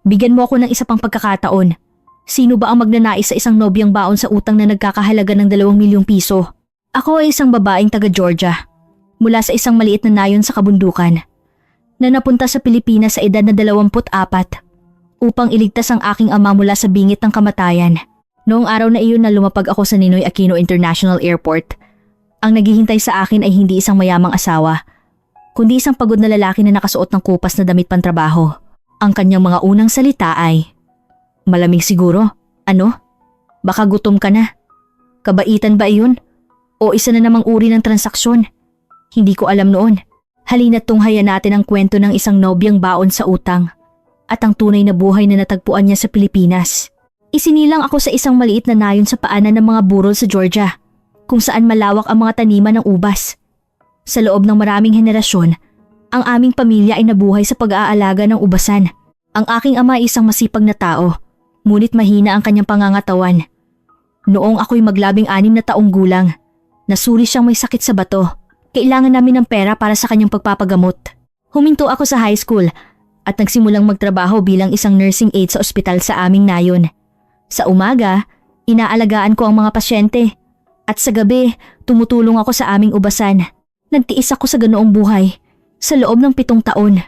Bigyan mo ako ng isa pang pagkakataon. Sino ba ang magnanais sa isang nobyang baon sa utang na nagkakahalaga ng 2 milyong piso? Ako ay isang babaeng taga Georgia, mula sa isang maliit na nayon sa kabundukan, na napunta sa Pilipinas sa edad na 24 upang iligtas ang aking ama mula sa bingit ng kamatayan. Noong araw na iyon na lumapag ako sa Ninoy Aquino International Airport, ang naghihintay sa akin ay hindi isang mayamang asawa, kundi isang pagod na lalaki na nakasuot ng kupas na damit pantrabaho. Ang kanyang mga unang salita ay, "Malamig siguro? Ano? Baka gutom ka na. Kabaitan ba iyon? O isa na namang uri ng transaksyon? Hindi ko alam noon. Halina't tunghayan natin ang kwento ng isang nobyang baon sa utang at ang tunay na buhay na natagpuan niya sa Pilipinas." Isinilang ako sa isang maliit na nayon sa paanan ng mga burol sa Georgia, kung saan malawak ang mga taniman ng ubas. Sa loob ng maraming henerasyon, ang aming pamilya ay nabuhay sa pag-aalaga ng ubasan. Ang aking ama ay isang masipag na tao, ngunit mahina ang kanyang pangangatawan. Noong ako'y maglabing-6 na taong gulang, nasuri siyang may sakit sa bato. Kailangan namin ng pera para sa kanyang pagpapagamot. Huminto ako sa high school at nagsimulang magtrabaho bilang isang nursing aide sa ospital sa aming nayon. Sa umaga, inaalagaan ko ang mga pasyente at sa gabi, tumutulong ako sa aming ubasan. Nagtiis ako sa ganoong buhay sa loob ng 7 taon.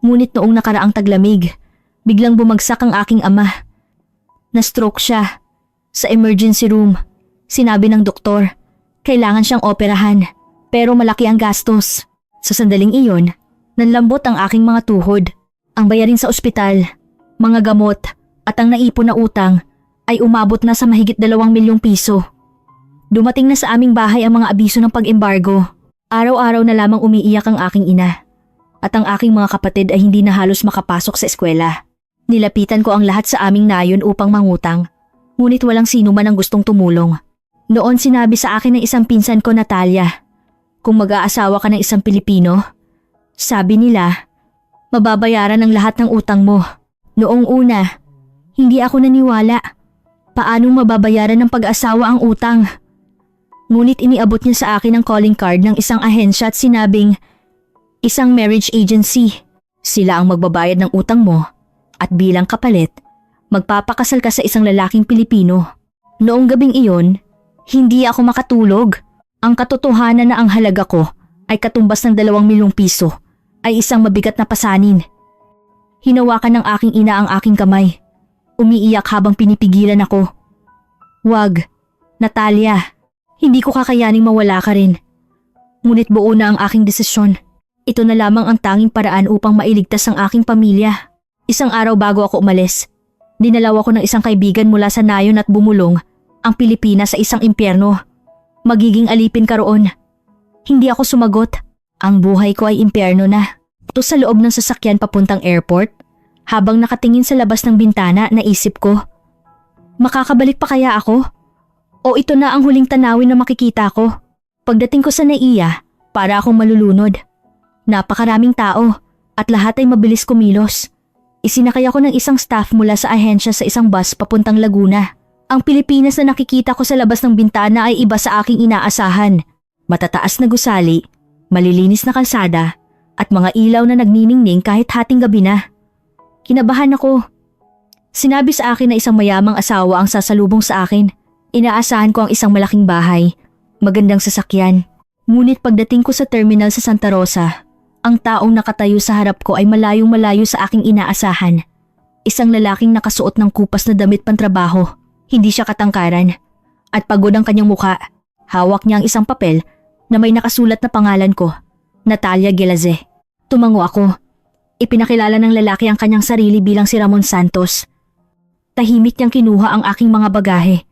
Ngunit noong nakaraang taglamig, biglang bumagsak ang aking ama. Na-stroke siya. Sa emergency room, sinabi ng doktor, kailangan siyang operahan, pero malaki ang gastos. Sa sandaling iyon, nanlambot ang aking mga tuhod. Ang bayarin sa ospital, mga gamot at ang naipon na utang ay umabot na sa mahigit 2 milyong piso. Dumating na sa aming bahay ang mga abiso ng pag-embargo. Araw-araw na lamang umiiyak ang aking ina at ang aking mga kapatid ay hindi na halos makapasok sa eskwela. Nilapitan ko ang lahat sa aming nayon upang mangutang, ngunit walang sino man ang gustong tumulong. Noon sinabi sa akin ng isang pinsan ko, Natalia, kung mag-aasawa ka ng isang Pilipino, sabi nila, mababayaran ang lahat ng utang mo. Noong una, hindi ako naniwala. Paano mababayaran ng pag-asawa ang utang? Ngunit iniabot niya sa akin ang calling card ng isang ahensya at sinabing, isang marriage agency. Sila ang magbabayad ng utang mo at bilang kapalit, magpapakasal ka sa isang lalaking Pilipino. Noong gabing iyon, hindi ako makatulog. Ang katotohanan na ang halaga ko ay katumbas ng 2 milyong piso ay isang mabigat na pasanin. Hinawakan ng aking ina ang aking kamay. Umiiyak habang pinipigilan ako. Wag, Natalia, hindi ko kakayaning mawala ka rin. Ngunit buo na ang aking desisyon. Ito na lamang ang tanging paraan upang mailigtas ang aking pamilya. Isang araw bago ako umalis, dinalaw ako ng isang kaibigan mula sa nayon at bumulong ang Pilipinas sa isang impyerno. Magiging alipin ka roon. Hindi ako sumagot. Ang buhay ko ay impyerno na. Ito sa loob ng sasakyan papuntang airport. Habang nakatingin sa labas ng bintana, naisip ko, makakabalik pa kaya ako? O ito na ang huling tanawin na makikita ko? Pagdating ko sa NAIA, para akong malulunod. Napakaraming tao at lahat ay mabilis kumilos. Isinakay ako ng isang staff mula sa ahensya sa isang bus papuntang Laguna. Ang Pilipinas na nakikita ko sa labas ng bintana ay iba sa aking inaasahan. Matataas na gusali, malilinis na kalsada, at mga ilaw na nagniningning kahit hating gabi na. Kinabahan ako. Sinabi sa akin na isang mayamang asawa ang sasalubong sa akin. Inaasahan ko ang isang malaking bahay, magandang sasakyan. Ngunit pagdating ko sa terminal sa Santa Rosa, ang taong nakatayo sa harap ko ay malayong malayo sa aking inaasahan. Isang lalaking nakasuot ng kupas na damit pantrabaho. Hindi siya katangkaran. At pagod ang kanyang mukha. Hawak niya ang isang papel na may nakasulat na pangalan ko, Natalia Gelaze. Tumango ako. Ipinakilala ng lalaki ang kanyang sarili bilang si Ramon Santos. Tahimik niyang kinuha ang aking mga bagahe.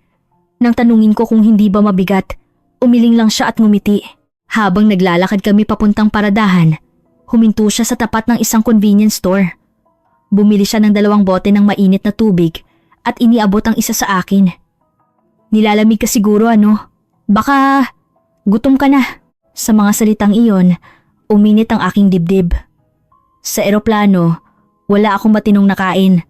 Nang tanungin ko kung hindi ba mabigat, umiling lang siya at ngumiti. Habang naglalakad kami papuntang paradahan, huminto siya sa tapat ng isang convenience store. Bumili siya ng 2 bote ng mainit na tubig at iniabot ang isa sa akin. Nilalamig ka siguro, ano? Baka gutom ka na. Sa mga salitang iyon, uminit ang aking dibdib. Sa eroplano, wala akong matinong nakain.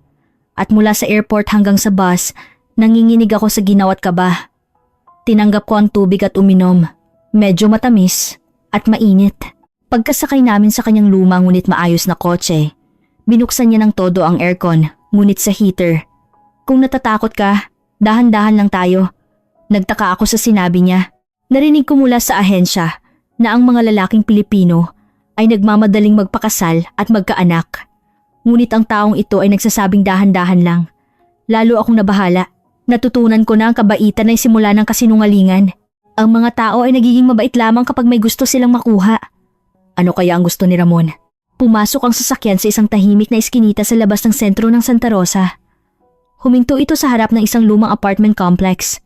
At mula sa airport hanggang sa bus, nanginginig ako sa ginaw at kaba. Tinanggap ko ang tubig at uminom. Medyo matamis at mainit. Pagkasakay namin sa kanyang lumang ngunit maayos na kotse, Binuksan niya ng todo ang aircon, ngunit sa heater. Kung natatakot ka, dahan-dahan lang tayo. Nagtaka ako sa sinabi niya. Narinig ko mula sa ahensya na ang mga lalaking Pilipino ay nagmamadaling magpakasal at magkaanak. Ngunit ang taong ito ay nagsasabing dahan-dahan lang. Lalo akong nabahala. Natutunan ko na ang kabaitan ay simula ng kasinungalingan. Ang mga tao ay nagiging mabait lamang kapag may gusto silang makuha. Ano kaya ang gusto ni Ramon? Pumasok ang sasakyan sa isang tahimik na iskinita sa labas ng sentro ng Santa Rosa. Huminto ito sa harap ng isang lumang apartment complex.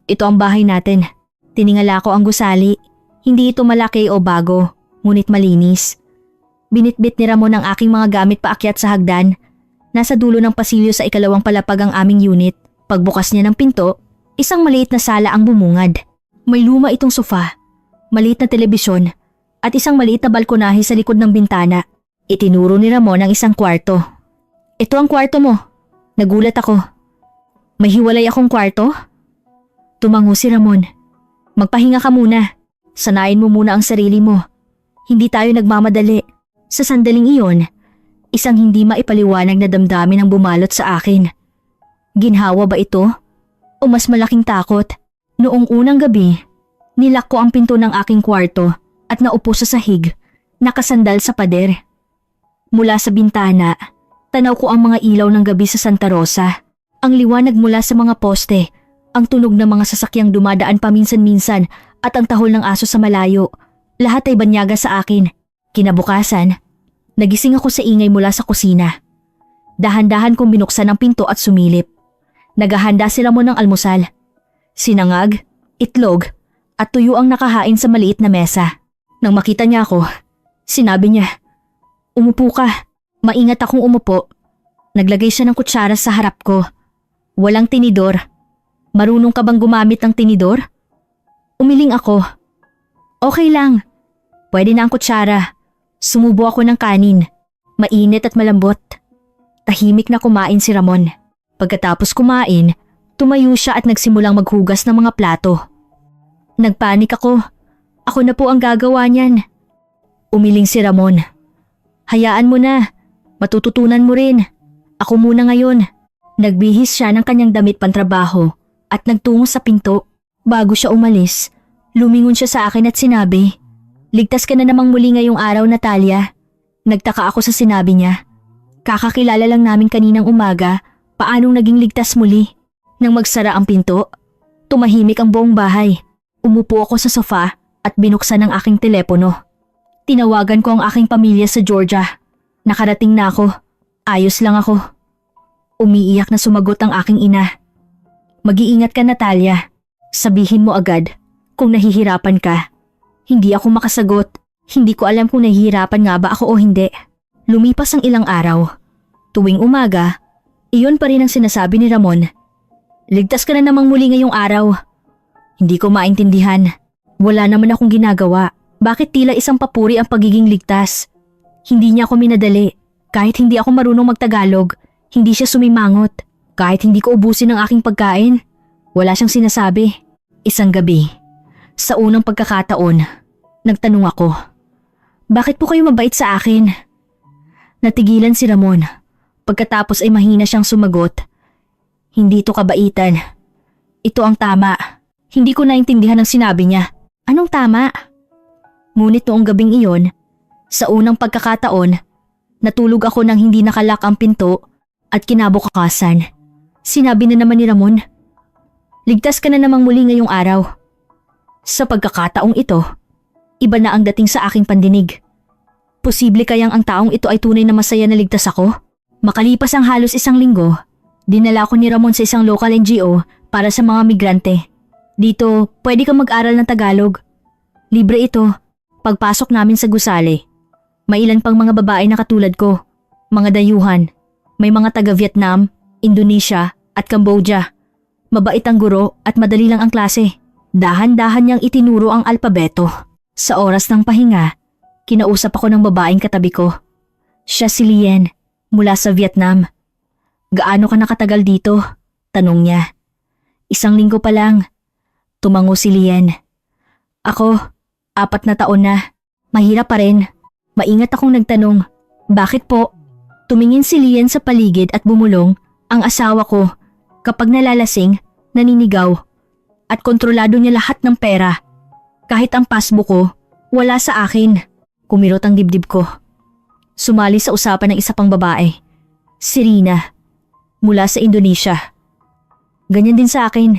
Ito ang bahay natin. Tiningala ko ang gusali. Hindi ito malaki o bago, ngunit malinis. Binitbit ni Ramon ang aking mga gamit paakyat sa hagdan. Nasa dulo ng pasilyo sa ikalawang palapag ang aming unit. Pagbukas niya ng pinto, isang maliit na sala ang bumungad. May luma itong sofa, maliit na telebisyon, at isang maliit na balkonahe sa likod ng bintana. Itinuro ni Ramon ang isang kwarto. Ito ang kwarto mo. Nagulat ako. May hiwalay akong kwarto? Tumango si Ramon. Magpahinga ka muna. Sanayin mo muna ang sarili mo. Hindi tayo nagmamadali. Sa sandaling iyon, isang hindi maipaliwanag na damdamin ang bumalot sa akin. Ginhawa ba ito? O mas malaking takot? Noong unang gabi, nilak ko ang pinto ng aking kwarto at naupo sa sahig, nakasandal sa pader. Mula sa bintana, tanaw ko ang mga ilaw ng gabi sa Santa Rosa. Ang liwanag mula sa mga poste, ang tunog ng mga sasakyang dumadaan paminsan-minsan at ang tahol ng aso sa malayo. Lahat ay banyaga sa akin. Kinabukasan, nagising ako sa ingay mula sa kusina. Dahan-dahan kong binuksan ang pinto at sumilip. Naghahanda sila mo ng almusal. Sinangag, itlog, at tuyo ang nakahain sa maliit na mesa. Nang makita niya ako, sinabi niya, "Umupo ka." Maingat akong umupo. Naglagay siya ng kutsara sa harap ko. Walang tinidor. Marunong ka bang gumamit ng tinidor? Umiling ako. Okay lang. Pwede na ang kutsara. Sumubo ako ng kanin. Mainit at malambot. Tahimik na kumain si Ramon. Pagkatapos kumain, tumayo siya at nagsimulang maghugas ng mga plato. Nagpanik ako. Ako na po ang gagawa niyan. Umiling si Ramon. Hayaan mo na. Matututunan mo rin. Ako muna ngayon. Nagbihis siya ng kanyang damit pantrabaho at nagtungo sa pinto. Bago siya umalis, lumingon siya sa akin at sinabi, "Ligtas ka na namang muli ngayong araw, Natalia." Nagtaka ako sa sinabi niya. Kakakilala lang namin kaninang umaga, paanong naging ligtas muli? Nang magsara ang pinto, tumahimik ang buong bahay. Umupo ako sa sofa at binuksan ang aking telepono. Tinawagan ko ang aking pamilya sa Georgia. Nakarating na ako. Ayos lang ako. Umiiyak na sumagot ang aking ina. Mag-iingat ka, Natalia. Sabihin mo agad kung nahihirapan ka. Hindi ako makasagot. Hindi ko alam kung nahihirapan nga ba ako o hindi. Lumipas ang ilang araw. Tuwing umaga, iyon pa rin ang sinasabi ni Ramon. Ligtas ka na namang muli ngayong araw. Hindi ko maintindihan. Wala naman akong ginagawa. Bakit tila isang papuri ang pagiging ligtas? Hindi niya ako minadali. Kahit hindi ako marunong magtagalog, hindi siya sumimangot. Kahit hindi ko ubusin ang aking pagkain, wala siyang sinasabi. Isang gabi, sa unang pagkakataon, nagtanong ako, "Bakit po kayo mabait sa akin?" Natigilan si Ramon. Pagkatapos ay mahina siyang sumagot, "Hindi ito kabaitan. Ito ang tama." Hindi ko naintindihan ang sinabi niya. Anong tama? Ngunit noong gabing iyon, sa unang pagkakataon, natulog ako nang hindi nakalak ang pinto at kinabukasan. Sinabi na naman ni Ramon, "Ligtas ka na namang muli ngayong araw." Sa pagkakataong ito, iba na ang dating sa aking pandinig. Posible kayang ang taong ito ay tunay na masaya na ligtas ako? Makalipas ang halos isang linggo, dinala ko ni Ramon sa isang local NGO para sa mga migrante. Dito, pwede kang mag-aral ng Tagalog. Libre ito. Pagpasok namin sa gusali, may ilan pang mga babae na katulad ko, mga dayuhan. May mga taga-Vietnam, Indonesia at Cambodia. Mabait ang guro at madali lang ang klase. Dahan-dahan niyang itinuro ang alpabeto. Sa oras ng pahinga, kinausap ako ng babaeng katabi ko. Siya si Lien, mula sa Vietnam. "Gaano ka nakatagal dito?" tanong niya. "1 linggo pa lang." Tumango si Lien. "Ako, 4 na taon na. Mahirap pa rin." Maingat akong nagtanong, "Bakit po?" Tumingin si Lian sa paligid at bumulong, ang asawa ko, kapag nalalasing, naninigaw. At kontrolado niya lahat ng pera. Kahit ang passbook ko, wala sa akin. Kumirot ang dibdib ko. Sumali sa usapan ng isa pang babae. Si Rina. Mula sa Indonesia. Ganyan din sa akin.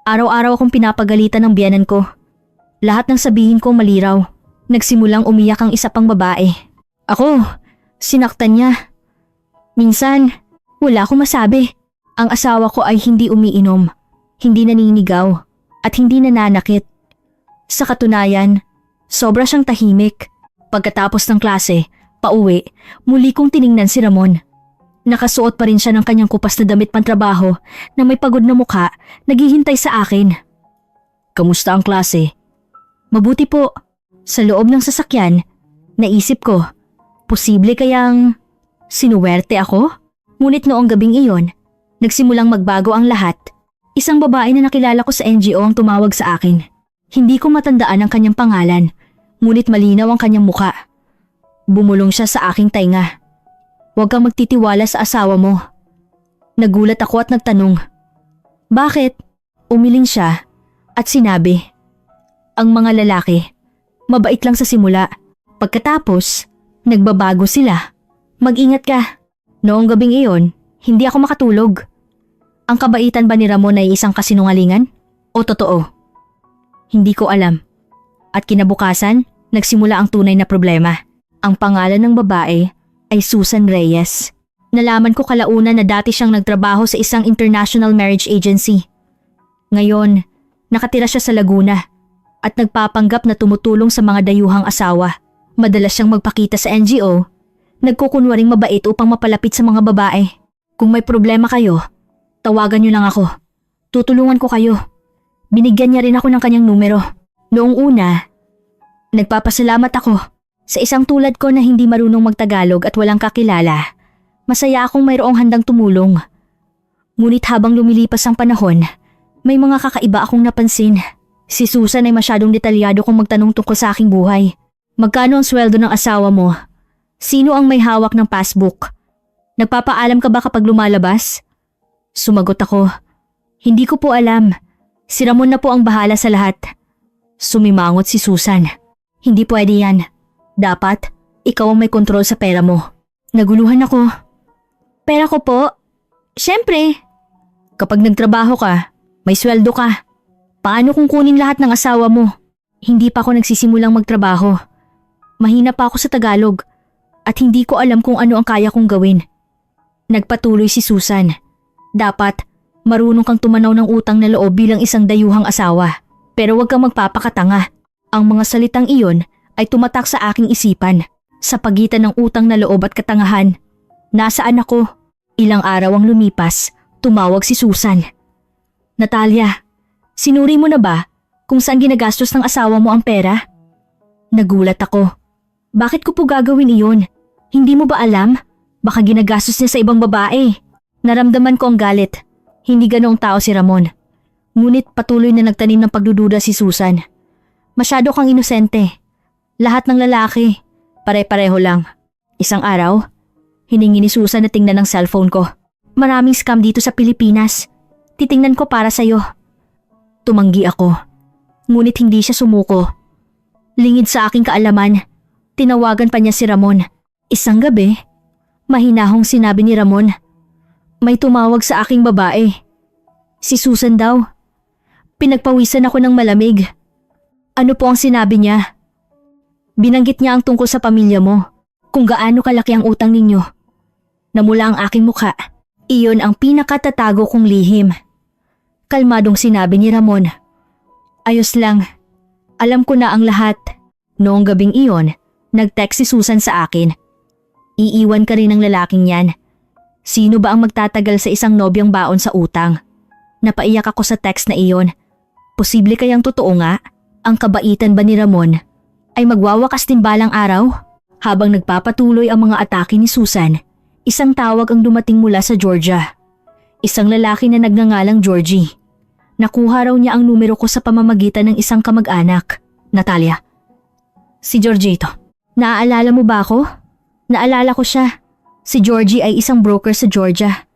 Araw-araw akong pinapagalitan ng biyenan ko. Lahat ng sabihin ko maliraw. Nagsimulang umiyak ang isa pang babae. Ako, sinaktan niya. Minsan, wala akong masabi. Ang asawa ko ay hindi umiinom, hindi naninigaw, at hindi nananakit. Sa katunayan, sobra siyang tahimik. Pagkatapos ng klase, pauwi, muli kong tiningnan si Ramon. Nakasuot pa rin siya ng kanyang kupas na damit pantrabaho na may pagod na mukha, naghihintay sa akin. Kamusta ang klase? Mabuti po. Sa loob ng sasakyan, naisip ko, posible kayang sinuwerte ako? Ngunit noong gabing iyon, nagsimulang magbago ang lahat. Isang babae na nakilala ko sa NGO ang tumawag sa akin. Hindi ko matandaan ang kanyang pangalan, ngunit malinaw ang kanyang muka. Bumulong siya sa aking tainga. Huwag kang magtitiwala sa asawa mo. Nagulat ako at nagtanong. Bakit? Umiling siya at sinabi, ang mga lalaki, mabait lang sa simula. Pagkatapos, nagbabago sila. Mag-ingat ka. Noong gabing iyon, hindi ako makatulog. Ang kabaitan ba ni Ramon ay isang kasinungalingan? O totoo? Hindi ko alam. At kinabukasan, nagsimula ang tunay na problema. Ang pangalan ng babae ay Susan Reyes. Nalaman ko kalaunan na dati siyang nagtrabaho sa isang international marriage agency. Ngayon, nakatira siya sa Laguna at nagpapanggap na tumutulong sa mga dayuhang asawa. Madalas siyang magpakita sa NGO, nagkukunwaring mabait upang mapalapit sa mga babae. Kung may problema kayo, tawagan niyo lang ako. Tutulungan ko kayo. Binigyan niya rin ako ng kanyang numero. Noong una, nagpapasalamat ako sa isang tulad ko na hindi marunong magtagalog at walang kakilala. Masaya akong mayroong handang tumulong. Ngunit habang lumilipas ang panahon, may mga kakaiba akong napansin. Si Susan ay masyadong detalyado kung magtanong tungkol sa aking buhay. Magkano ang sweldo ng asawa mo? Sino ang may hawak ng passbook? Nagpapaalam ka ba kapag lumalabas? Sumagot ako. Hindi ko po alam. Si Ramon na po ang bahala sa lahat. Sumimangot si Susan. Hindi pwede yan. Dapat, ikaw ang may kontrol sa pera mo. Naguluhan ako. Pera ko po? Siyempre. Kapag nagtrabaho ka, may sweldo ka. Paano kung kunin lahat ng asawa mo? Hindi pa ako nagsisimulang magtrabaho. Mahina pa ako sa Tagalog at hindi ko alam kung ano ang kaya kong gawin. Nagpatuloy si Susan. Dapat, marunong kang tumanaw ng utang na loob bilang isang dayuhang asawa. Pero huwag kang magpapakatanga. Ang mga salitang iyon ay tumatak sa aking isipan. Sa pagitan ng utang na loob at katangahan. Nasaan ako? Ilang araw ang lumipas, tumawag si Susan. Natalia, sinuri mo na ba kung saan ginagastos ng asawa mo ang pera? Nagulat ako. Bakit ko po gagawin iyon? Hindi mo ba alam? Baka ginagastos niya sa ibang babae. Naramdaman ko ang galit. Hindi ganoong tao si Ramon. Ngunit patuloy na nagtanim ng pagdududa si Susan. Masyado kang inosente. Lahat ng lalaki, pare-pareho lang. Isang araw, hiningi ni Susan na tingnan ng cellphone ko. Maraming scam dito sa Pilipinas. Titingnan ko para sa'yo. Tumanggi ako. Ngunit hindi siya sumuko. Lingid sa aking kaalaman, tinawagan pa niya si Ramon. Isang gabi, mahinahong sinabi ni Ramon, may tumawag sa aking babae. Si Susan daw. Pinagpawisan ako ng malamig. Ano po ang sinabi niya? Binanggit niya ang tungkol sa pamilya mo, kung gaano kalaki ang utang ninyo. Namula ang aking mukha. Iyon ang pinakatatago kong lihim. Kalmadong sinabi ni Ramon. Ayos lang. Alam ko na ang lahat. Noong gabing iyon, nag-text si Susan sa akin. Iiwan ka rin ng lalaking yan. Sino ba ang magtatagal sa isang nobyang baon sa utang? Napaiyak ako sa text na iyon. Posible kayang totoo nga? Ang kabaitan ba ni Ramon ay magwawakas din balang araw? Habang nagpapatuloy ang mga atake ni Susan, isang tawag ang dumating mula sa Georgia. Isang lalaki na nagngangalang Georgie. Nakuha raw niya ang numero ko sa pamamagitan ng isang kamag-anak. Natalia. Si Georgie ito. Naaalala mo ba ako? Naalala ko siya. Si Georgie ay isang broker sa Georgia.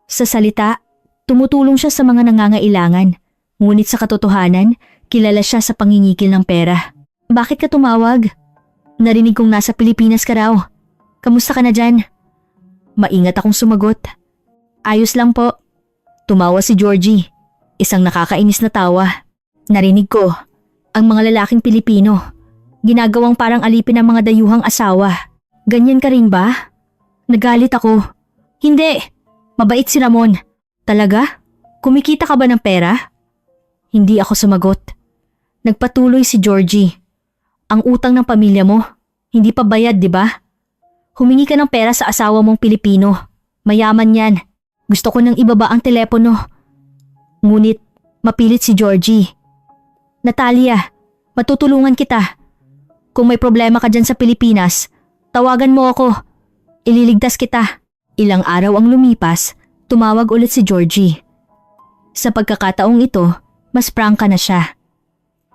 Sa salita, tumutulong siya sa mga nangangailangan. Ngunit sa katotohanan, kilala siya sa pangingikil ng pera. Bakit ka tumawag? Narinig kong nasa Pilipinas ka raw. Kamusta ka na dyan? Maingat akong sumagot. Ayos lang po. Tumawa si Georgie. Isang nakakainis na tawa. Narinig ko, ang mga lalaking Pilipino, ginagawang parang alipin ang mga dayuhang asawa. Ganyan ka rin ba? Nagalit ako. Hindi, mabait si Ramon. Talaga? Kumikita ka ba ng pera? Hindi ako sumagot. Nagpatuloy si Georgie. Ang utang ng pamilya mo, hindi pa bayad, di ba? Humingi ka ng pera sa asawa mong Pilipino. Mayaman yan. Gusto ko nang ibaba ang telepono. Ngunit, mapilit si Georgie. Natalia, matutulungan kita. Kung may problema ka dyan sa Pilipinas, tawagan mo ako. Ililigtas kita. Ilang araw ang lumipas, tumawag ulit si Georgie. Sa pagkakataong ito, mas prangka na siya.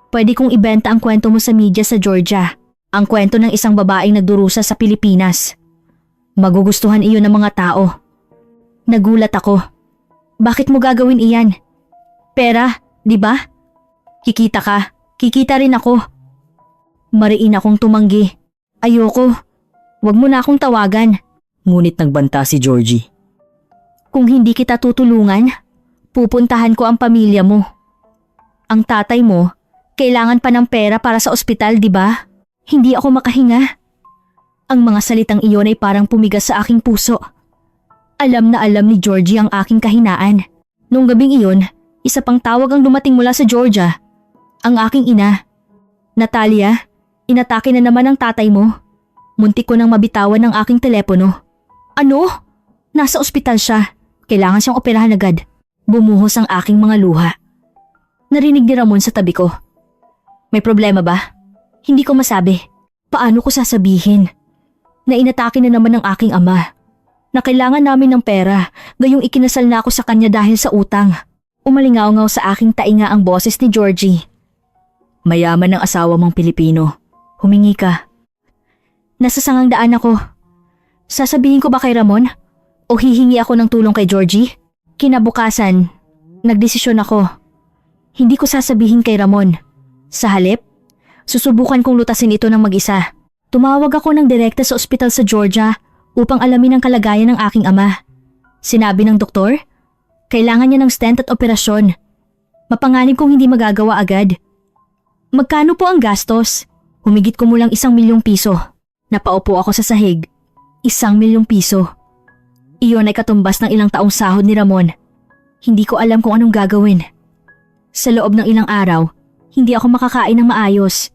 Pwede kong ibenta ang kwento mo sa media sa Georgia. Ang kwento ng isang babaeng nagdurusa sa Pilipinas. Magugustuhan iyon ng mga tao. Nagulat ako. Bakit mo gagawin iyan? Pera, di ba? Kikita ka, kikita rin ako. Mariin akong tumanggi. Ayoko. Wag mo na akong tawagan. Ngunit nagbanta si Georgie. Kung hindi kita tutulungan, pupuntahan ko ang pamilya mo. Ang tatay mo, kailangan pa ng pera para sa ospital, di ba? Hindi ako makahinga. Ang mga salitang iyon ay parang pumigas sa aking puso. Alam na alam ni Georgie ang aking kahinaan. Nung gabing iyon, isa pang tawag ang dumating mula sa Georgia. Ang aking ina. Natalia, inatake na naman ang tatay mo. Muntik ko nang mabitawan ng aking telepono. Ano? Nasa ospital siya. Kailangan siyang operahan agad. Bumuhos ang aking mga luha. Narinig ni Ramon sa tabi ko. May problema ba? Hindi ko masabi. Paano ko sasabihin? Na inatake na naman ng aking ama. Na kailangan namin ng pera, gayong ikinasal na ako sa kanya dahil sa utang. Umalingaw-ngaw sa aking tainga ang boses ni Georgie. Mayaman ang asawa mong Pilipino. Humingi ka. Nasa sangang daan ako. Sasabihin ko ba kay Ramon? O hihingi ako ng tulong kay Georgie? Kinabukasan, nagdesisyon ako. Hindi ko sasabihin kay Ramon. Sa halip, susubukan kong lutasin ito ng mag-isa. Tumawag ako ng direkta sa ospital sa Georgia upang alamin ang kalagayan ng aking ama. Sinabi ng doktor, kailangan niya ng stent at operasyon. Mapanganib kong hindi magagawa agad. Magkano po ang gastos? Humigit kumulang 1 milyong piso. Napaupo ako sa sahig. 1 milyong piso. Iyon ay katumbas ng ilang taong sahod ni Ramon. Hindi ko alam kung anong gagawin. Sa loob ng ilang araw, hindi ako makakain ng maayos.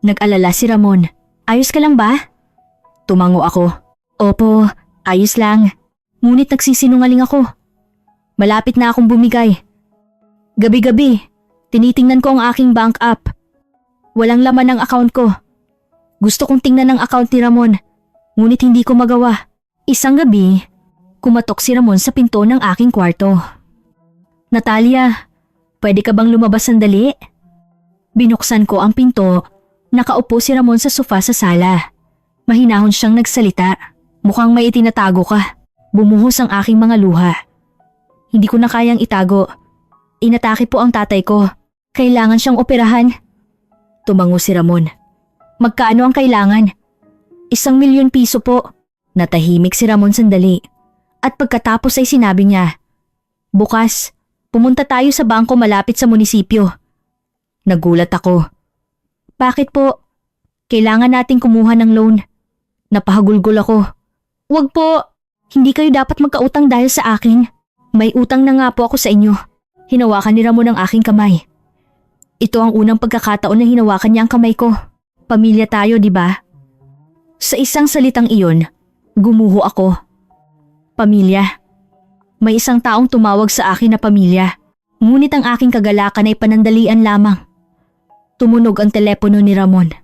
Nag-alala si Ramon. Ayos ka lang ba? Tumango ako. Opo, ayos lang. Ngunit nagsisinungaling ako. Malapit na akong bumigay. Gabi-gabi, tinitingnan ko ang aking bank app. Walang laman ng account ko. Gusto kong tingnan ang account ni Ramon, ngunit hindi ko magawa. Isang gabi, kumatok si Ramon sa pinto ng aking kwarto. Natalia, pwede ka bang lumabas sandali? Binuksan ko ang pinto, nakaupo si Ramon sa sofa sa sala. Mahinahon siyang nagsalita. Mukhang may itinatago ka. Bumuhos ang aking mga luha. Hindi ko na kayang itago. Inatake po ang tatay ko. Kailangan siyang operahan. Tumango si Ramon. Magkano ang kailangan? 1 milyon piso po. Natahimik si Ramon sandali. At pagkatapos ay sinabi niya, bukas, pumunta tayo sa bangko malapit sa munisipyo. Nagulat ako. Bakit po? Kailangan nating kumuha ng loan. Napahagulgol ako. Wag po. Hindi kayo dapat magkautang dahil sa akin. May utang na nga po ako sa inyo. Hinawakan ni Ramon ang aking kamay. Ito ang unang pagkakataon na hinawakan niya ang kamay ko. Pamilya tayo, di ba? Sa isang salitang iyon, gumuho ako. Pamilya. May isang taong tumawag sa akin na pamilya. Ngunit ang aking kagalakan ay panandalian lamang. Tumunog ang telepono ni Ramon.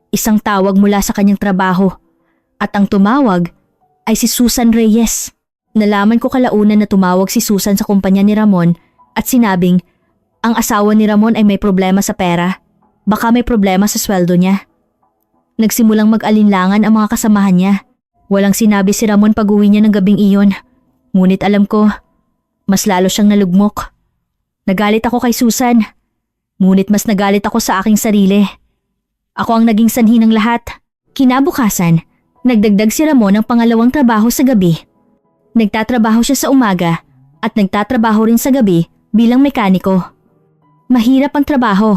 Isang tawag mula sa kanyang trabaho. At ang tumawag ay si Susan Reyes. Nalaman ko kalaunan na tumawag si Susan sa kumpanya ni Ramon at sinabing ang asawa ni Ramon ay may problema sa pera. Baka may problema sa sweldo niya. Nagsimulang mag-alinlangan ang mga kasamahan niya. Walang sinabi si Ramon pag-uwi niya ng gabing iyon. Ngunit alam ko, mas lalo siyang nalugmok. Nagalit ako kay Susan. Ngunit mas nagalit ako sa aking sarili. Ako ang naging sanhi ng lahat. Kinabukasan, nagdagdag si Ramon ng pangalawang trabaho sa gabi. Nagtatrabaho siya sa umaga at nagtatrabaho rin sa gabi bilang mekaniko. Mahirap ang trabaho.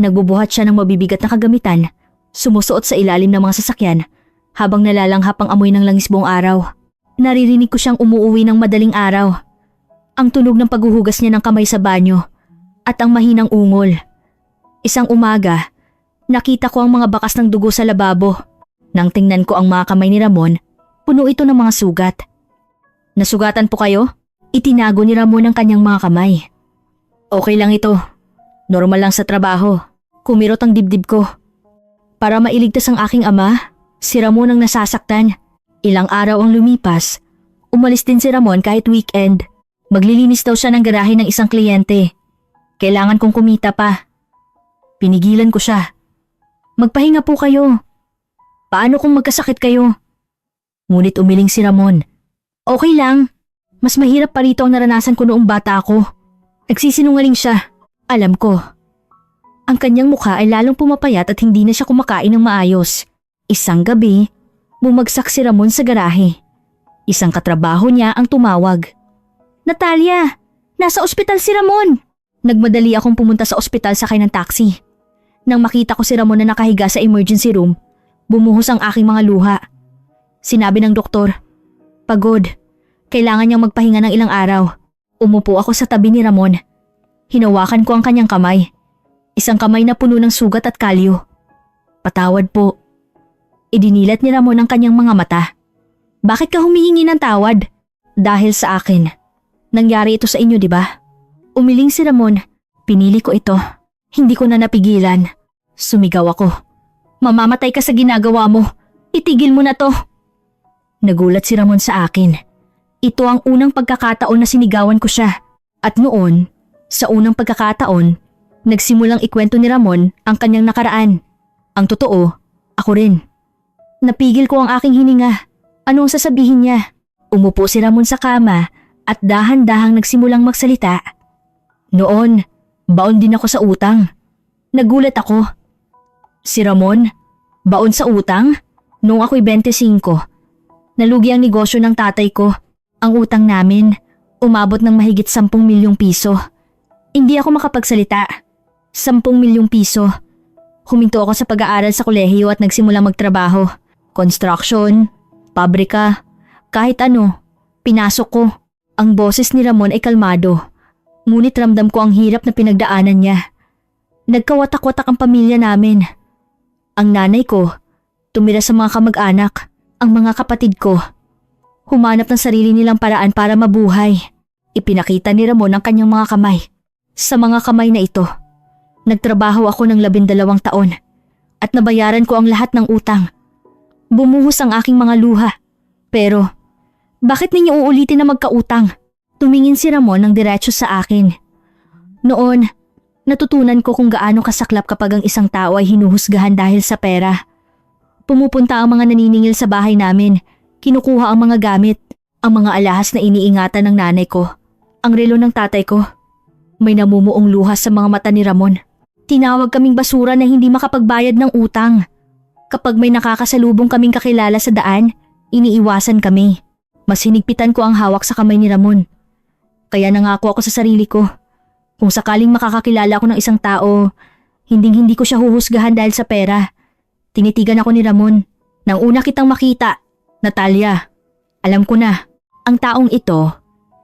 Nagbubuhat siya ng mabibigat na kagamitan, sumusuot sa ilalim ng mga sasakyan habang nalalanghap ang amoy ng langis buong araw. Naririnig ko siyang umuuwi ng madaling araw. Ang tunog ng paghuhugas niya ng kamay sa banyo at ang mahinang ungol. Isang umaga, nakita ko ang mga bakas ng dugo sa lababo. Nang tingnan ko ang mga kamay ni Ramon, puno ito ng mga sugat. Nasugatan po kayo? Itinago ni Ramon ang kanyang mga kamay. Okay lang ito. Normal lang sa trabaho. Kumirot ang dibdib ko. Para mailigtas ang aking ama, si Ramon ang nasasaktan. Ilang araw ang lumipas. Umalis din si Ramon kahit weekend. Maglilinis daw siya ng garahe ng isang kliyente. Kailangan kong kumita pa. Pinigilan ko siya. Magpahinga po kayo. Paano kung magkasakit kayo? Ngunit umiling si Ramon. Okay lang. Mas mahirap pa rito ang naranasan ko noong bata ako. Nagsisinungaling siya. Alam ko. Ang kanyang mukha ay lalong pumapayat at hindi na siya kumakain ng maayos. Isang gabi, bumagsak si Ramon sa garahe. Isang katrabaho niya ang tumawag. Natalia, nasa ospital si Ramon. Nagmadali akong pumunta sa ospital sakay ng taxi. Nang makita ko si Ramon na nakahiga sa emergency room, bumuhos ang aking mga luha. Sinabi ng doktor, pagod. Kailangan niyang magpahinga ng ilang araw. Umupo ako sa tabi ni Ramon. Hinawakan ko ang kanyang kamay. Isang kamay na puno ng sugat at kalyo. Patawad po. Idinilat ni Ramon ang kanyang mga mata. Bakit ka humihingi ng tawad? Dahil sa akin. Nangyari ito sa inyo, di ba? Umiling si Ramon. Pinili ko ito. Hindi ko na napigilan. Sumigaw ako. Mamamatay ka sa ginagawa mo. Itigil mo na to. Nagulat si Ramon sa akin. Ito ang unang pagkakataon na sinigawan ko siya. At noon, sa unang pagkakataon, nagsimulang ikwento ni Ramon ang kanyang nakaraan. Ang totoo, ako rin. Napigil ko ang aking hininga. Anong sasabihin niya? Umupo si Ramon sa kama at dahan-dahang nagsimulang magsalita. Noon, baon din ako sa utang. Nagulat ako. Si Ramon, baon sa utang? Noong ako'y 25. Nalugi ang negosyo ng tatay ko. Ang utang namin, umabot ng mahigit 10 milyong piso. Hindi ako makapagsalita. 10 milyong piso. Huminto ako sa pag-aaral sa kolehiyo at nagsimulang magtrabaho. Construction, pabrika, kahit ano, pinasok ko. Ang boses ni Ramon ay kalmado. Ngunit ramdam ko ang hirap na pinagdaanan niya. Nagkawatak-watak ang pamilya namin. Ang nanay ko, tumira sa mga kamag-anak, ang mga kapatid ko. Humanap ng sarili nilang paraan para mabuhay. Ipinakita ni Ramon ang kanyang mga kamay. Sa mga kamay na ito, nagtrabaho ako ng 12 taon at nabayaran ko ang lahat ng utang. Bumuhos ang aking mga luha. Pero, bakit ninyo uulitin na magkautang? Tumingin si Ramon ng diretso sa akin. Noon, natutunan ko kung gaano kasaklap kapag ang isang tao ay hinuhusgahan dahil sa pera. Pumupunta ang mga naniningil sa bahay namin. Kinukuha ang mga gamit, ang mga alahas na iniingatan ng nanay ko, ang relo ng tatay ko. May namumuong luha sa mga mata ni Ramon. Tinawag kaming basura na hindi makapagbayad ng utang. Kapag may nakakasalubong kaming kakilala sa daan, iniiwasan kami. Mas hinigpitan ko ang hawak sa kamay ni Ramon. Kaya nangako ako sa sarili ko. Kung sakaling makakakilala ako ng isang tao, hindi ko siya huhusgahan dahil sa pera. Tinitigan ako ni Ramon. Nang una kitang makita, Natalia, alam ko na, ang taong ito,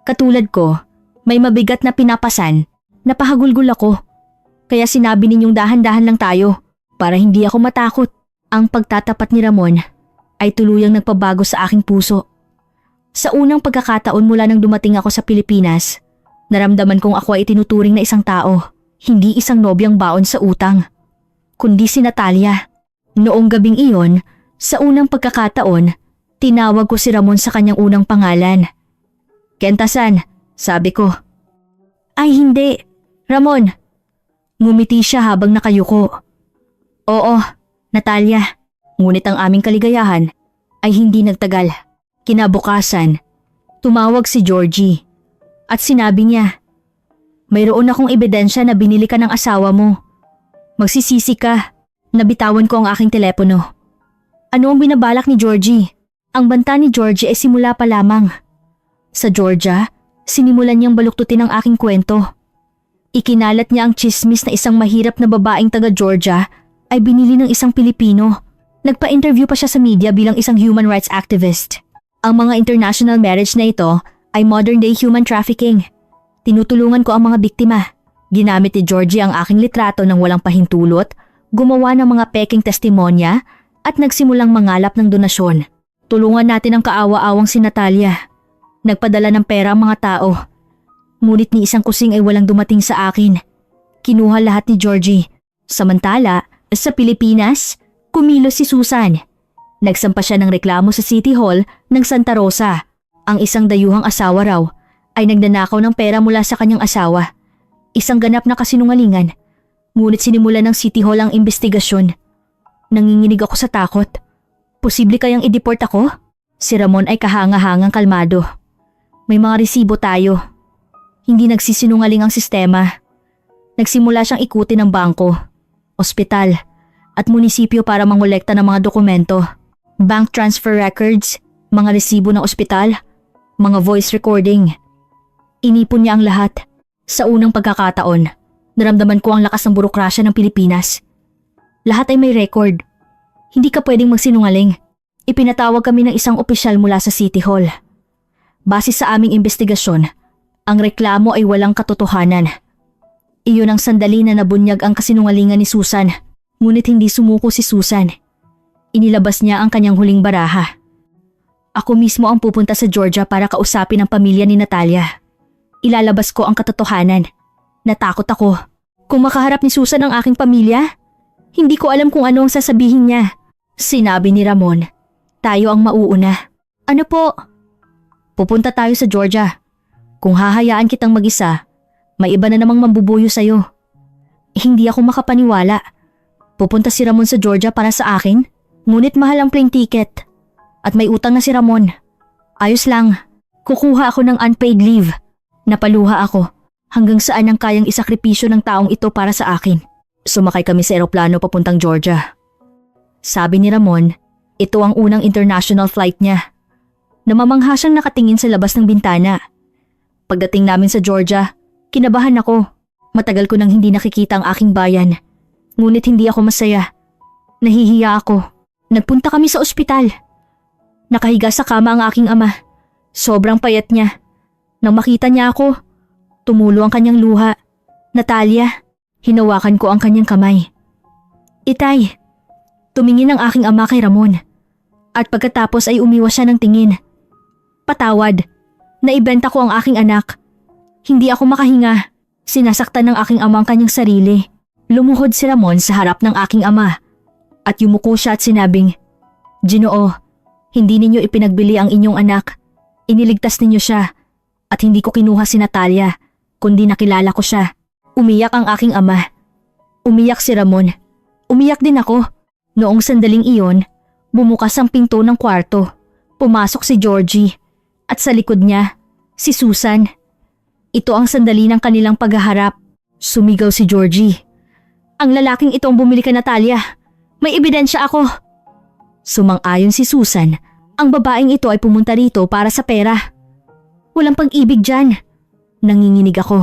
katulad ko, may mabigat na pinapasan, napahagulgul ako. Kaya sinabi ninyong dahan-dahan lang tayo, para hindi ako matakot. Ang pagtatapat ni Ramon ay tuluyang nagpabago sa aking puso. Sa unang pagkakataon mula nang dumating ako sa Pilipinas, naramdaman kong ako ay tinuturing na isang tao, hindi isang nobyang baon sa utang, kundi si Natalia. Noong gabing iyon, sa unang pagkakataon, tinawag ko si Ramon sa kanyang unang pangalan. Kenta-san, sabi ko. Ay hindi, Ramon. Ngumiti siya habang nakayuko. Oo, Natalia. Ngunit ang aming kaligayahan ay hindi nagtagal. Kinabukasan, tumawag si Georgie at sinabi niya, "Mayroon akong ebidensya na binili ka ng asawa mo. Magsisisi ka." Nabitawan ko ang aking telepono. Ano ang binabalak ni Georgie? Ang banta ni Georgie ay simula pa lamang. Sa Georgia, sinimulan niyang baluktutin ang aking kwento. Ikinalat niya ang chismis na isang mahirap na babaeng taga Georgia ay binili ng isang Pilipino. Nagpa-interview pa siya sa media bilang isang human rights activist. Ang mga international marriage na ito ay modern day human trafficking. Tinutulungan ko ang mga biktima. Ginamit ni Georgie ang aking litrato ng walang pahintulot, gumawa ng mga peking testimonya at nagsimulang mangalap ng donasyon. Tulungan natin ang kaawa-awang si Natalia. Nagpadala ng pera ang mga tao. Ngunit ni isang kusing ay walang dumating sa akin. Kinuha lahat ni Georgie. Samantala, sa Pilipinas, kumilos si Susan. Nagsampa siya ng reklamo sa City Hall ng Santa Rosa. Ang isang dayuhang asawa raw ay nagnanakaw ng pera mula sa kanyang asawa. Isang ganap na kasinungalingan. Ngunit sinimulan ng City Hall ang investigasyon. Nanginginig ako sa takot. Posible kayang i-deport ako? Si Ramon ay kahanga-hangang kalmado. May mga resibo tayo. Hindi nagsisinungaling ang sistema. Nagsimula siyang ikutin ng bangko, ospital, at munisipyo para mangolekta ng mga dokumento. Bank transfer records, mga resibo ng ospital, mga voice recording. Inipon niya ang lahat. Sa unang pagkakataon, naramdaman ko ang lakas ng burokrasya ng Pilipinas. Lahat ay may record. Hindi ka pwedeng magsinungaling. Ipinatawag kami ng isang opisyal mula sa City Hall. Base sa aming investigasyon, ang reklamo ay walang katotohanan. Iyon ang sandali na nabunyag ang kasinungalingan ni Susan, ngunit hindi sumuko si Susan. Inilabas niya ang kanyang huling baraha. Ako mismo ang pupunta sa Georgia para kausapin ang pamilya ni Natalia. Ilalabas ko ang katotohanan. Natakot ako. Kung makaharap ni Susan ang aking pamilya, hindi ko alam kung ano ang sasabihin niya. Sinabi ni Ramon, tayo ang mauuna. Ano po? Pupunta tayo sa Georgia. Kung hahayaan kitang mag-isa, may iba na namang mambubuyo sa'yo. Hindi ako makapaniwala. Pupunta si Ramon sa Georgia para sa akin, ngunit mahal ang plane ticket. At may utang na si Ramon. Ayos lang, kukuha ako ng unpaid leave. Napaluha ako hanggang saan ang kayang isakripisyo ng taong ito para sa akin. Sumakay kami sa eroplano papuntang Georgia. Sabi ni Ramon, ito ang unang international flight niya. Namamangha siyang nakatingin sa labas ng bintana. Pagdating namin sa Georgia, kinabahan ako. Matagal ko nang hindi nakikita ang aking bayan. Ngunit hindi ako masaya. Nahihiya ako. Nagpunta kami sa ospital. Nakahiga sa kama ang aking ama. Sobrang payat niya. Nang makita niya ako, tumulo ang kanyang luha. Natalia, hinawakan ko ang kanyang kamay. Itay, tumingin ang aking ama kay Ramon. At pagkatapos ay umiwas siya ng tingin. Patawad, naibenta ko ang aking anak. Hindi ako makahinga. Sinasaktan ng aking ama ang kanyang sarili. Lumuhod si Ramon sa harap ng aking ama. At yumuko siya at sinabing, Ginoo, hindi ninyo ipinagbili ang inyong anak. Iniligtas ninyo siya. At hindi ko kinuha si Natalia, kundi nakilala ko siya. Umiyak ang aking ama. Umiyak si Ramon. Umiyak din ako. Noong sandaling iyon, bumukas ang pinto ng kwarto. Pumasok si Georgie. At sa likod niya, si Susan. Ito ang sandali ng kanilang paghaharap. Sumigaw si Georgie. Ang lalaking ito ang bumili kay Natalia. May ebidensya ako. Sumang-ayon si Susan. Ang babaeng ito ay pumunta rito para sa pera. Walang pag-ibig dyan. Nanginginig ako.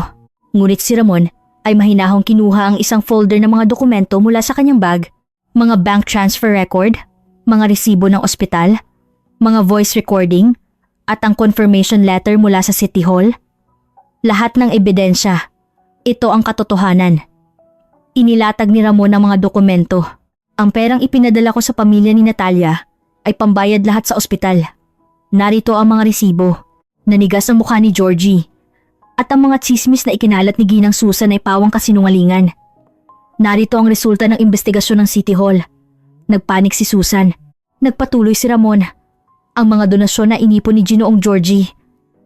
Ngunit si Ramon ay mahinahong kinuha ang isang folder ng mga dokumento mula sa kanyang bag. Mga bank transfer record, mga resibo ng ospital, mga voice recording, at ang confirmation letter mula sa City Hall. Lahat ng ebidensya. Ito ang katotohanan. Inilatag ni Ramon ang mga dokumento. Ang perang ipinadala ko sa pamilya ni Natalia ay pambayad lahat sa ospital. Narito ang mga resibo. Nanigas ang mukha ni Georgie. At ang mga tsismis na ikinalat ni Ginang Susan ay pawang kasinungalingan. Narito ang resulta ng investigasyon ng City Hall. Nagpanik si Susan. Nagpatuloy si Ramon. Ang mga donasyon na inipon ni Ginoong Georgie.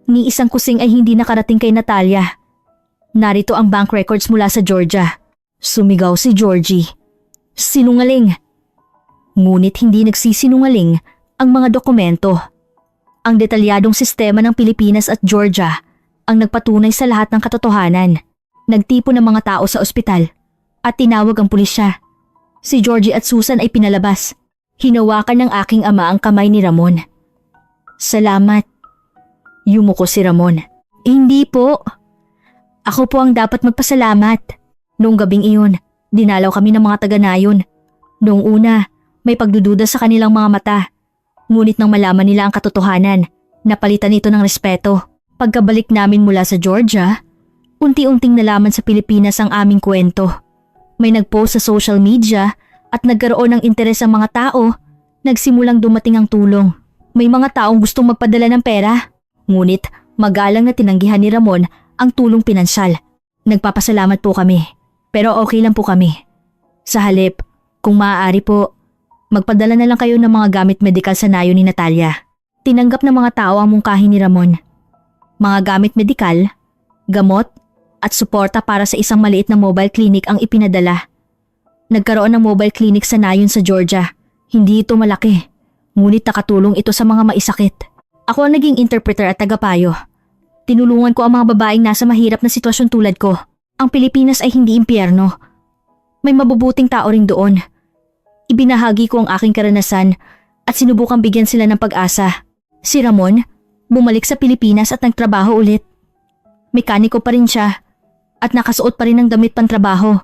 Ni isang kusing ay hindi nakarating kay Natalia. Narito ang bank records mula sa Georgia. Sumigaw si Georgie. Sinungaling. Ngunit hindi nagsisinungaling ang mga dokumento. Ang detalyadong sistema ng Pilipinas at Georgia ang nagpatunay sa lahat ng katotohanan. Nagtipon ng mga tao sa ospital at tinawag ang pulisya. Si Georgie at Susan ay pinalabas. Hinawakan ng aking ama ang kamay ni Ramon. Salamat. Yumuko si Ramon. Hindi po. Ako po ang dapat magpasalamat. Noong gabing iyon, dinalaw kami ng mga taga-nayon. Noong una, may pagdududa sa kanilang mga mata. Ngunit nang malaman nila ang katotohanan, napalitan ito ng respeto. Pagkabalik namin mula sa Georgia, unti-unting nalaman sa Pilipinas ang aming kwento. May nagpost sa social media at nagkaroon ng interes ang mga tao. Nagsimulang dumating ang tulong. May mga taong gustong magpadala ng pera. Ngunit magalang na tinanggihan ni Ramon ang tulong pinansyal. Nagpapasalamat po kami. Pero okay lang po kami. Sa halip, kung maaari po, magpadala na lang kayo ng mga gamit medikal sa nayo ni Natalia. Tinanggap ng mga tao ang mungkahi ni Ramon. Mga gamit medikal, gamot, at suporta para sa isang maliit na mobile clinic ang ipinadala. Nagkaroon ng mobile clinic sa nayon sa Georgia. Hindi ito malaki, ngunit nakatulong ito sa mga maisakit. Ako ang naging interpreter at tagapayo. Tinulungan ko ang mga babaeng nasa mahirap na sitwasyon tulad ko. Ang Pilipinas ay hindi impyerno. May mabubuting tao rin doon. Ibinahagi ko ang aking karanasan at sinubukang bigyan sila ng pag-asa. Si Ramon, bumalik sa Pilipinas at nagtrabaho ulit. Mekaniko pa rin siya at nakasuot pa rin ng damit pantrabaho.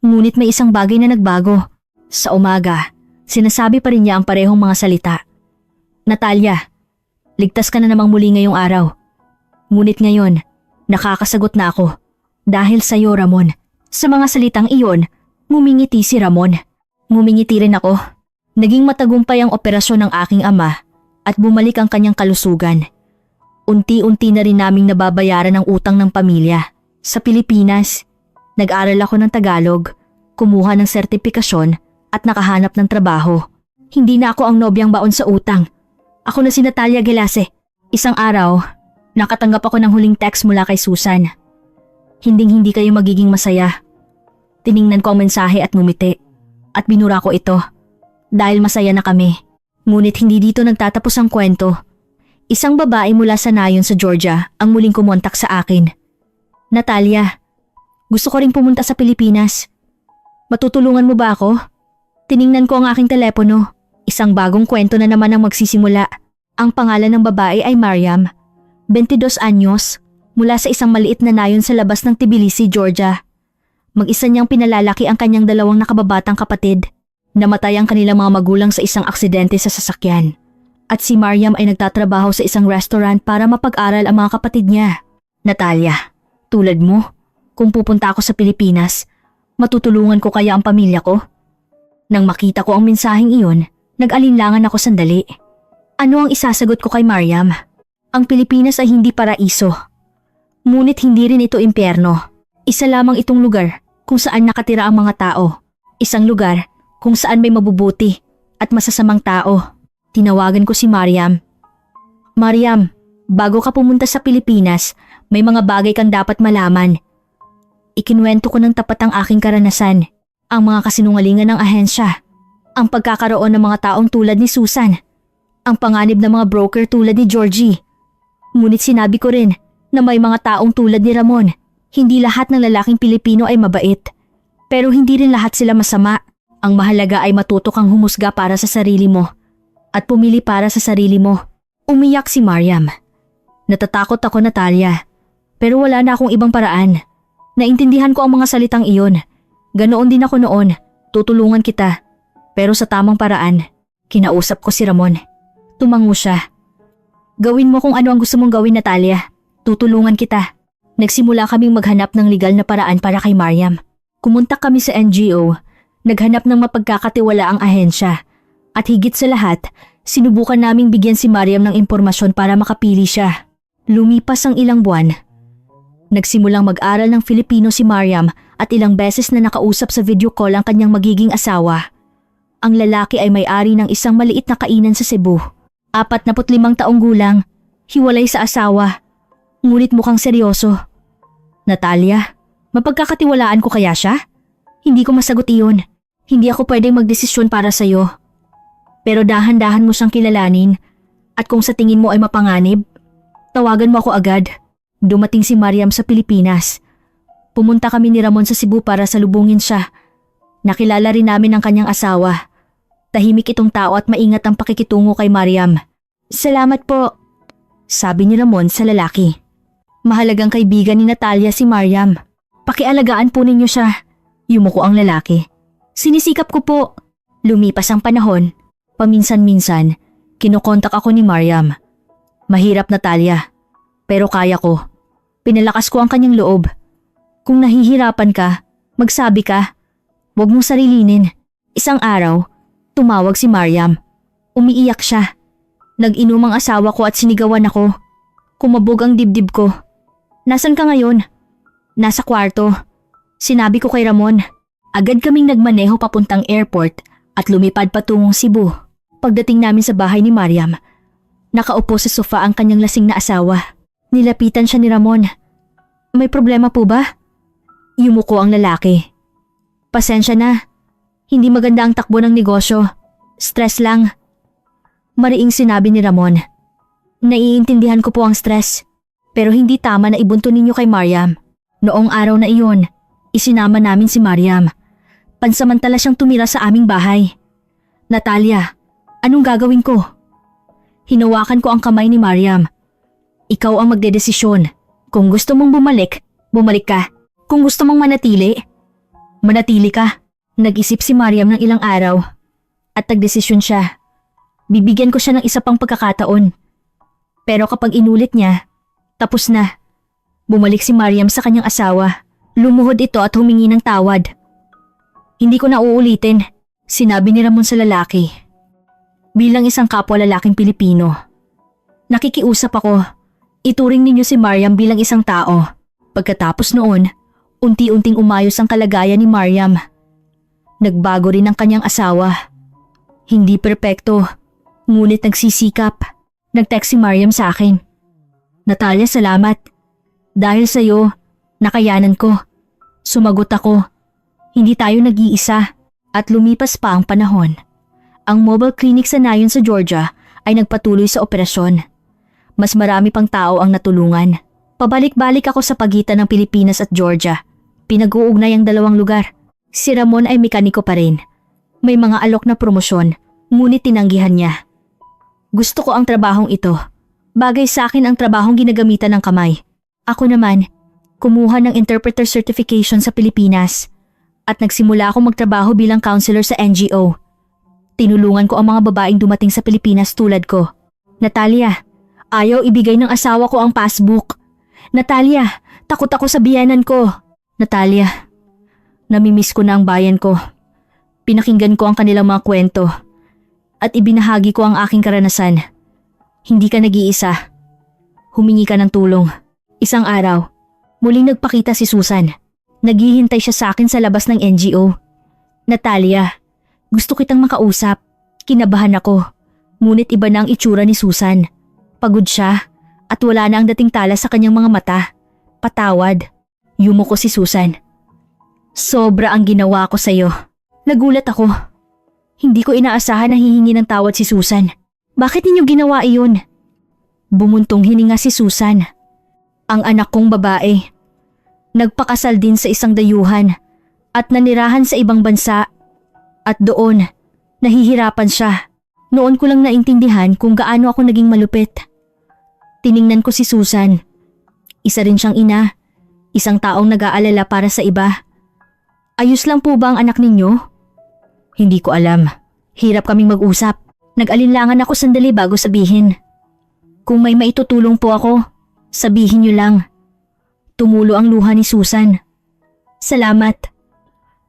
Ngunit may isang bagay na nagbago. Sa umaga, sinasabi pa rin niya ang parehong mga salita. Natalia, ligtas ka na namang muli ngayong araw. Ngunit ngayon, nakakasagot na ako. Dahil sa'yo, Ramon. Sa mga salitang iyon, ngumingiti si Ramon. Ngumingiti rin ako. Naging matagumpay ang operasyon ng aking ama at bumalik ang kanyang kalusugan. Unti-unti na rin naming nababayaran ang utang ng pamilya. Sa Pilipinas, nag-aral ako ng Tagalog, kumuha ng sertipikasyon at nakahanap ng trabaho. Hindi na ako ang nobyang baon sa utang. Ako na si Natalia Gelase. Isang araw, nakatanggap ako ng huling text mula kay Susan. Hinding-hindi kayo magiging masaya. Tiningnan ko ang mensahe at ngumiti. At binura ko ito. Dahil masaya na kami. Ngunit hindi dito nagtatapos ang kwento. Isang babae mula sa nayon sa Georgia ang muling kumontak sa akin. Natalia, gusto ko ring pumunta sa Pilipinas. Matutulungan mo ba ako? Tiningnan ko ang aking telepono. Isang bagong kwento na naman ang magsisimula. Ang pangalan ng babae ay Mariam, 22 anyos, mula sa isang maliit na nayon sa labas ng Tbilisi, Georgia. Mag-isa niyang pinalalaki ang kanyang dalawang nakababatang kapatid. Namatay ang kanilang mga magulang sa isang aksidente sa sasakyan. At si Mariam ay nagtatrabaho sa isang restaurant para mapag-aral ang mga kapatid niya. Natalia, tulad mo, kung pupunta ako sa Pilipinas, matutulungan ko kaya ang pamilya ko? Nang makita ko ang mensaheng iyon, nag-alinlangan ako sandali. Ano ang isasagot ko kay Mariam? Ang Pilipinas ay hindi paraiso. Ngunit hindi rin ito impyerno. Isa lamang itong lugar kung saan nakatira ang mga tao. Isang lugar kung saan may mabubuti at masasamang tao. Tinawagan ko si Mariam. Mariam, bago ka pumunta sa Pilipinas, may mga bagay kang dapat malaman. Ikinuwento ko ng tapat ang aking karanasan, ang mga kasinungalingan ng ahensya, ang pagkakaroon ng mga taong tulad ni Susan, ang panganib ng mga broker tulad ni Georgie. Ngunit sinabi ko rin na may mga taong tulad ni Ramon. Hindi lahat ng lalaking Pilipino ay mabait, pero hindi rin lahat sila masama. Ang mahalaga ay matuto kang humusga para sa sarili mo at pumili para sa sarili mo. Umiyak si Mariam. Natatakot ako, Natalia, pero wala na akong ibang paraan. Naintindihan ko ang mga salitang iyon. Ganoon din ako noon. Tutulungan kita, pero sa tamang paraan. Kinausap ko si Ramon. Tumango siya. Gawin mo kung ano ang gusto mong gawin, Natalia. Tutulungan kita. Nagsimula kaming maghanap ng legal na paraan para kay Mariam. Kumuntak kami sa NGO, naghanap ng mapagkakatiwalaang ahensya. At higit sa lahat, sinubukan naming bigyan si Mariam ng impormasyon para makapili siya. Lumipas ang ilang buwan. Nagsimulang mag-aral ng Filipino si Mariam at ilang beses na nakausap sa video call ang kanyang magiging asawa. Ang lalaki ay may-ari ng isang maliit na kainan sa Cebu. 45 taong gulang, hiwalay sa asawa, ngunit mukhang seryoso. Natalia, mapagkakatiwalaan ko kaya siya? Hindi ko masagot iyon. Hindi ako pwedeng magdesisyon para sa'yo. Pero dahan-dahan mo siyang kilalanin at kung sa tingin mo ay mapanganib, tawagan mo ako agad. Dumating si Mariam sa Pilipinas. Pumunta kami ni Ramon sa Cebu para salubungin siya. Nakilala rin namin ang kanyang asawa. Tahimik itong tao at maingat ang pakikitungo kay Mariam. Salamat po, sabi ni Ramon sa lalaki. Mahalagang kaibigan ni Natalia si Mariam. Pakialagaan po ninyo siya. Yumuko ang lalaki. Sinisikap ko po. Lumipas ang panahon. Paminsan-minsan, kinokontak ako ni Mariam. Mahirap, Natalia. Pero kaya ko. Pinalakas ko ang kanyang loob. Kung nahihirapan ka, magsabi ka. Huwag mong sarilinin. Isang araw, tumawag si Mariam. Umiiyak siya. Nag-inom ang asawa ko at sinigawan ako. Kumabog ang dibdib ko. Nasaan ka ngayon? Nasa kwarto. Sinabi ko kay Ramon. Agad kaming nagmaneho papuntang airport at lumipad patungong Cebu. Pagdating namin sa bahay ni Mariam, nakaupo sa sofa ang kanyang lasing na asawa. Nilapitan siya ni Ramon. May problema po ba? Yumuko ang lalaki. Pasensya na. Hindi maganda ang takbo ng negosyo. Stress lang. Mariing sinabi ni Ramon. Naiintindihan ko po ang stress. Pero hindi tama na ibunto ninyo kay Mariam. Noong araw na iyon, isinama namin si Mariam. Pansamantala siyang tumira sa aming bahay. Natalia, anong gagawin ko? Hinawakan ko ang kamay ni Mariam. Ikaw ang magdedesisyon. Kung gusto mong bumalik, bumalik ka. Kung gusto mong manatili, manatili ka. Nag-isip si Mariam ng ilang araw at nagdesisyon siya. Bibigyan ko siya ng isa pang pagkakataon. Pero kapag inulit niya, tapos na. Bumalik si Mariam sa kanyang asawa. Lumuhod ito at humingi ng tawad. Hindi ko na uulitin, sinabi ni Ramon sa lalaki. Bilang isang kapwa lalaking Pilipino, nakikiusap ako. Ituring ninyo si Mariam bilang isang tao. Pagkatapos noon, unti-unting umayos ang kalagayan ni Mariam. Nagbago rin ang kanyang asawa. Hindi perpekto, ngunit nagsisikap. Nag-text si Mariam sa akin. Natalia, salamat. Dahil sa'yo, nakayanan ko. Sumagot ako. Hindi tayo nag-iisa at lumipas pa ang panahon. Ang mobile clinic sa Nayon sa Georgia ay nagpatuloy sa operasyon. Mas marami pang tao ang natulungan. Pabalik-balik ako sa pagitan ng Pilipinas at Georgia. Pinag-uugnay ang dalawang lugar. Si Ramon ay mekaniko pa rin. May mga alok na promosyon, ngunit tinanggihan niya. Gusto ko ang trabahong ito. Bagay sa akin ang trabahong ginagamitan ng kamay. Ako naman, kumuha ng interpreter certification sa Pilipinas at nagsimula akong magtrabaho bilang counselor sa NGO. Tinulungan ko ang mga babaeng dumating sa Pilipinas tulad ko. Natalia, ayaw ibigay ng asawa ko ang passbook. Natalia, takot ako sa biyenan ko. Natalia, namimiss ko na ang bayan ko. Pinakinggan ko ang kanilang mga kwento at ibinahagi ko ang aking karanasan. Hindi ka nag-iisa. Humingi ka ng tulong. Isang araw, muling nagpakita si Susan. Naghihintay siya sa akin sa labas ng NGO. Natalia, gusto kitang makausap. Kinabahan ako. Ngunit iba na ang itsura ni Susan. Pagod siya at wala na ang dating tala sa kanyang mga mata. Patawad. Yumuko si Susan. Sobra ang ginawa ko sa'yo. Nagulat ako. Hindi ko inaasahan na hihingi ng tawad si Susan. Bakit ninyo ginawa iyon? Bumuntong hininga si Susan. Ang anak kong babae. Nagpakasal din sa isang dayuhan at nanirahan sa ibang bansa. At doon, nahihirapan siya. Noon ko lang naintindihan kung gaano ako naging malupit. Tiningnan ko si Susan. Isa rin siyang ina. Isang taong nag-aalala para sa iba. Ayos lang po ba ang anak ninyo? Hindi ko alam. Hirap kaming mag-usap. Nag-alinlangan ako sandali bago sabihin. Kung may maitutulong po ako, sabihin niyo lang. Tumulo ang luha ni Susan. Salamat.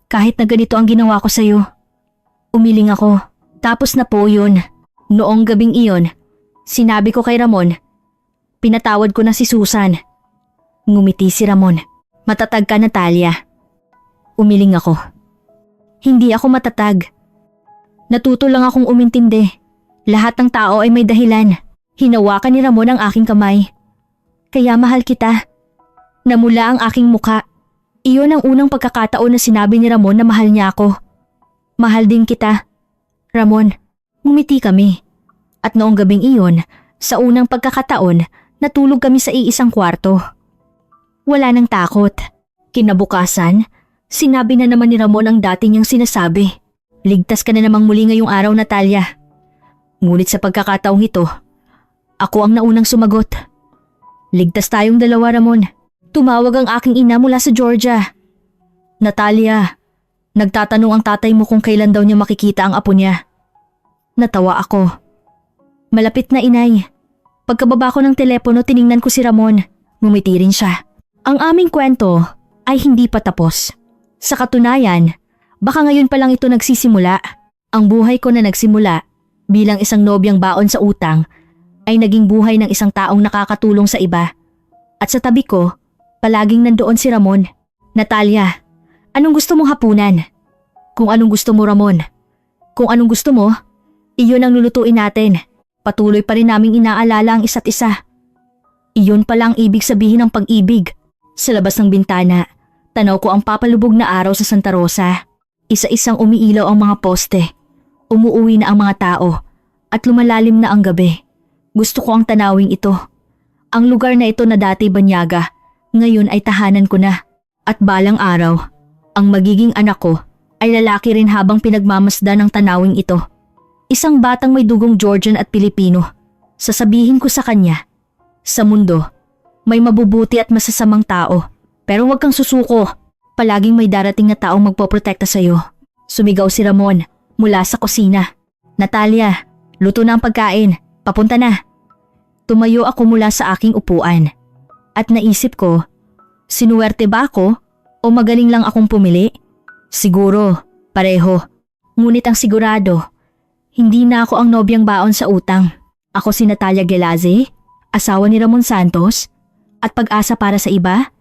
Kahit na ganito ang ginawa ko sa'yo. Umiling ako. Tapos na po yun. Noong gabing iyon, sinabi ko kay Ramon, pinatawad ko na si Susan. Ngumiti si Ramon. Matatag ka, Natalia. Umiling ako. Hindi ako matatag. Natuto lang akong umintindi. Lahat ng tao ay may dahilan. Hinawakan ni Ramon ang aking kamay. Kaya mahal kita. Namula ang aking muka. Iyon ang unang pagkakataon na sinabi ni Ramon na mahal niya ako. Mahal din kita. Ramon, Ngumiti kami. At noong gabing iyon, sa unang pagkakataon, natulog kami sa iisang kwarto. Wala nang takot. Kinabukasan, sinabi na naman ni Ramon ang dati niyang sinasabi. Ligtas ka na namang muli ngayong araw, Natalia. Ngunit sa pagkakataong ito, ako ang naunang sumagot. Ligtas tayong dalawa, Ramon. Tumawag ang aking ina mula sa Georgia. Natalia, nagtatanong ang tatay mo kung kailan daw niya makikita ang apo niya. Natawa ako. Malapit na, inay. Pagkababa ko ng telepono, tiningnan ko si Ramon. Ngumiti rin siya. Ang aming kwento ay hindi pa tapos. Sa katunayan, baka ngayon pa lang ito nagsisimula. Ang buhay ko na nagsimula bilang isang nobyang baon sa utang ay naging buhay ng isang taong nakakatulong sa iba. At sa tabi ko, palaging nandoon si Ramon. Natalia, anong gusto mong hapunan? Kung anong gusto mo, Ramon. Kung anong gusto mo, iyon ang lulutuin natin. Patuloy pa rin naming inaalala ang isa't isa. Iyon pala ang ibig sabihin ng pag-ibig. Sa labas ng bintana, tanaw ko ang papalubog na araw sa Santa Rosa. Isa-isang umiilaw ang mga poste. Umuuwi na ang mga tao at lumalalim na ang gabi. Gusto ko ang tanawing ito. Ang lugar na ito na dati banyaga, ngayon ay tahanan ko na. At balang araw, ang magiging anak ko ay lalaki rin habang pinagmamasdan ng tanawing ito. Isang batang may dugong Georgian at Pilipino. Sasabihin ko sa kanya, sa mundo, may mabubuti at masasamang tao. Pero huwag kang susuko. Palaging may darating na taong magpoprotekta sa'yo. Sumigaw si Ramon mula sa kusina. Natalia, luto na ang pagkain. Papunta na. Tumayo ako mula sa aking upuan. At naisip ko, sinuwerte ba ako o magaling lang akong pumili? Siguro, pareho. Ngunit ang sigurado, hindi na ako ang nobyang baon sa utang. Ako si Natalia Gelaze, asawa ni Ramon Santos, at pag-asa para sa iba.